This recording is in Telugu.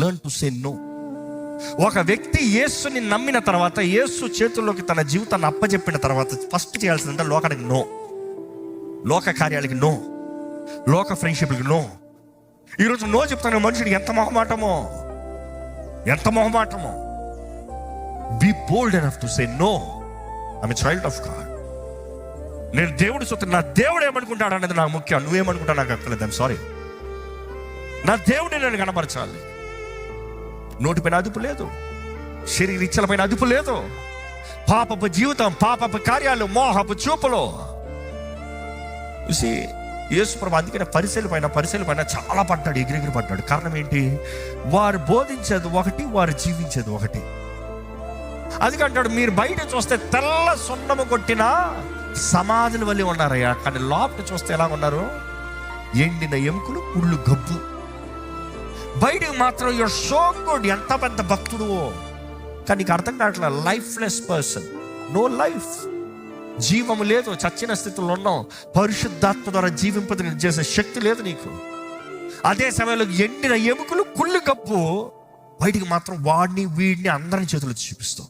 Learn to say no. ఒక వ్యక్తి యేసుని నమ్మిన తర్వాత, యేసు చేతుల్లోకి తన జీవితాన్ని అప్పచెప్పిన తర్వాత ఫస్ట్ చేయాల్సిందంటే లోకానికి నో, లోక కార్యాలకి నో, లోక ఫ్రెండ్షిప్కి నో. ఈరోజు నో చెప్తాను మనుషుడికి ఎంత మొహమాటమో, ఎంత మొహమాటమో. Be bold enough to say no. I'm a child of God. నేను దేవుడి సొత్తు, నా దేవుడు ఏమనుకుంటాడు అనేది నాకు ముఖ్యం. నువ్వేమనుకుంటా నాకు అక్కర్లేదు. I'm sorry. నా దేవుడిని నేను కనపరచాలి. నోటిపైన అదుపు లేదు, శరీర ఇచ్చలపైన అదుపు లేదు, పాపపు జీవితం, పాపపు కార్యాలు, మోహపు చూపులో చూసి యేసుప్రభు అందుకనే పరిశీల పైన చాలా పడ్డాడు, ఎగిరెగిరి పడ్డాడు. కారణం ఏంటి? వారు బోధించేది ఒకటి, వారు జీవించేది ఒకటి. అందుకంటాడు, మీరు బయట చూస్తే తెల్ల సున్నము కొట్టిన సమాధుల వల్ల ఉన్నారయ్యా, కానీ లోపల చూస్తే ఎలా ఉన్నారు? ఎండిన ఎముకలు, కుళ్ళు గబ్బు. బయటకు మాత్రం యువర్ సో గుడ్, ఎంత పెద్ద భక్తుడు, కానీ నీకు అర్థం కావట్లే. లైఫ్లెస్ పర్సన్, నో లైఫ్, జీవము లేదు, చచ్చిన స్థితిలో ఉన్నాం. పరిశుద్ధాత్మ ద్వారా జీవింపద చేసే శక్తి లేదు నీకు. అదే సమయంలో ఎండిన ఎముకలు, కుళ్ళు గబ్బు, బయటికి మాత్రం వాడిని వీడిని అందరిని చేతులు చూపిస్తాం.